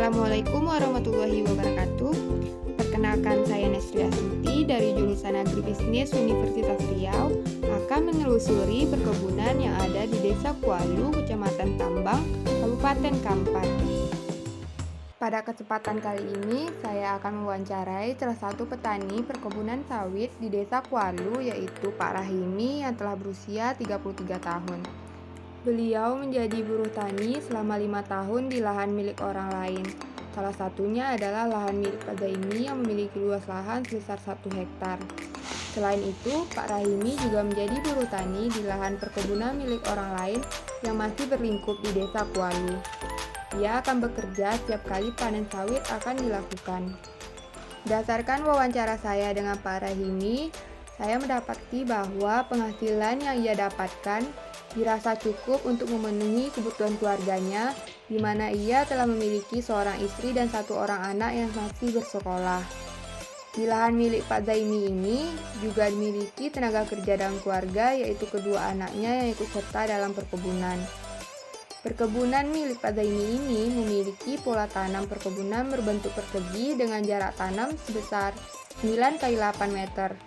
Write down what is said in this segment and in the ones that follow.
Assalamualaikum warahmatullahi wabarakatuh. Perkenalkan, saya Nesri Astuti dari jurusan Agribisnis Universitas Riau akan menelusuri perkebunan yang ada di Desa Kualu, Kecamatan Tambang, Kabupaten Kampar. Pada kesempatan kali ini, saya akan mewawancarai salah satu petani perkebunan sawit di Desa Kualu, yaitu Pak Rahimi yang telah berusia 33 tahun. Beliau menjadi buruh tani selama 5 tahun di lahan milik orang lain. Salah satunya adalah lahan milik Pak Zaini yang memiliki luas lahan sebesar 1 hektar. Selain itu, Pak Rahimi juga menjadi buruh tani di lahan perkebunan milik orang lain yang masih berlingkup di Desa Kualu. Ia akan bekerja setiap kali panen sawit akan dilakukan. Berdasarkan wawancara saya dengan Pak Rahimi, saya mendapati bahwa penghasilan yang ia dapatkan dirasa cukup untuk memenuhi kebutuhan keluarganya, di mana ia telah memiliki seorang istri dan 1 orang anak yang masih bersekolah. Di lahan milik Pak Zaini ini juga dimiliki tenaga kerja dalam keluarga, yaitu kedua anaknya yang ikut serta dalam perkebunan. Perkebunan milik Pak Zaini ini memiliki pola tanam perkebunan berbentuk persegi dengan jarak tanam sebesar 9 x 8 meter.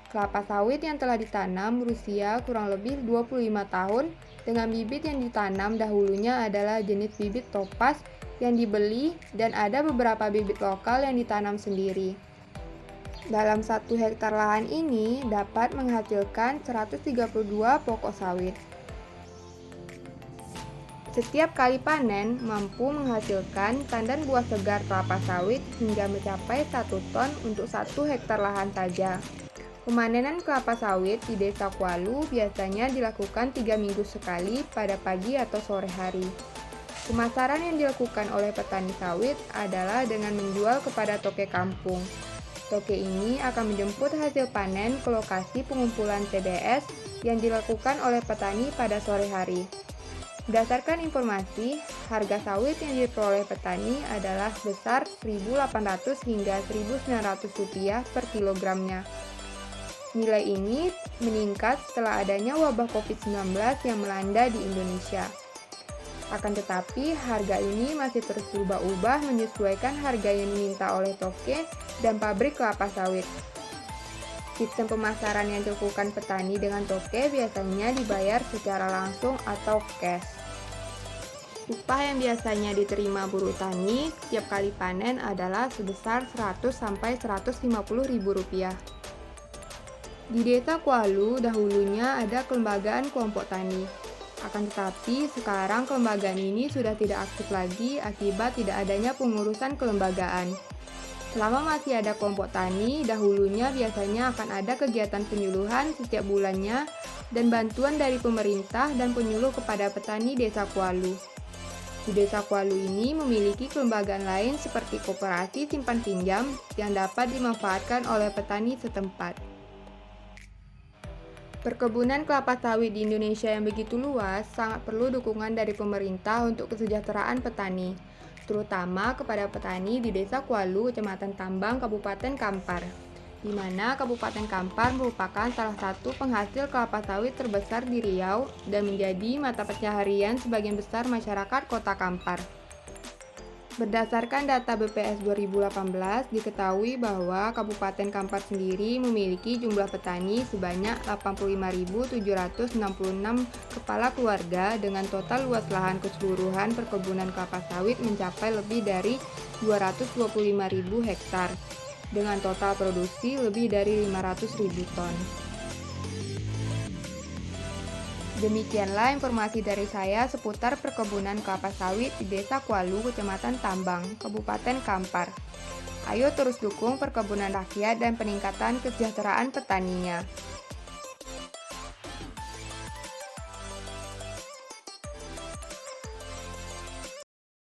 Kelapa sawit yang telah ditanam berusia kurang lebih 25 tahun dengan bibit yang ditanam dahulunya adalah jenis bibit topaz yang dibeli dan ada beberapa bibit lokal yang ditanam sendiri. Dalam 1 hektar lahan ini dapat menghasilkan 132 pokok sawit. Setiap kali panen mampu menghasilkan tandan buah segar kelapa sawit hingga mencapai 1 ton untuk 1 hektar lahan saja. Pemanenan kelapa sawit di Desa Kualu biasanya dilakukan 3 minggu sekali pada pagi atau sore hari. Pemasaran yang dilakukan oleh petani sawit adalah dengan menjual kepada toke kampung. Toke ini akan menjemput hasil panen ke lokasi pengumpulan TBS yang dilakukan oleh petani pada sore hari. Berdasarkan informasi, harga sawit yang diperoleh petani adalah sebesar Rp1.800 hingga Rp1.900 per kilogramnya. Nilai ini meningkat setelah adanya wabah COVID-19 yang melanda di Indonesia. Akan tetapi, harga ini masih terus berubah-ubah menyesuaikan harga yang diminta oleh toke dan pabrik kelapa sawit. Sistem pemasaran yang dilakukan petani dengan toke biasanya dibayar secara langsung atau cash. Upah yang biasanya diterima buruh tani setiap kali panen adalah sebesar Rp100-Rp150.000. Di Desa Kualu dahulunya ada kelembagaan kelompok tani. Akan tetapi sekarang kelembagaan ini sudah tidak aktif lagi akibat tidak adanya pengurusan kelembagaan. Selama masih ada kelompok tani, dahulunya biasanya akan ada kegiatan penyuluhan setiap bulannya dan bantuan dari pemerintah dan penyuluh kepada petani Desa Kualu. Di Desa Kualu ini memiliki kelembagaan lain seperti koperasi simpan pinjam yang dapat dimanfaatkan oleh petani setempat. Perkebunan kelapa sawit di Indonesia yang begitu luas sangat perlu dukungan dari pemerintah untuk kesejahteraan petani, terutama kepada petani di Desa Kualu, Kecamatan Tambang, Kabupaten Kampar, di mana Kabupaten Kampar merupakan salah satu penghasil kelapa sawit terbesar di Riau dan menjadi mata pencaharian sebagian besar masyarakat Kota Kampar. Berdasarkan data BPS 2018, diketahui bahwa Kabupaten Kampar sendiri memiliki jumlah petani sebanyak 85.766 kepala keluarga dengan total luas lahan keseluruhan perkebunan kelapa sawit mencapai lebih dari 225.000 hektar, dengan total produksi lebih dari 500.000 ton. Demikianlah informasi dari saya seputar perkebunan kelapa sawit di Desa Kualu, Kecamatan Tambang, Kabupaten Kampar. Ayo terus dukung perkebunan rakyat dan peningkatan kesejahteraan petaninya.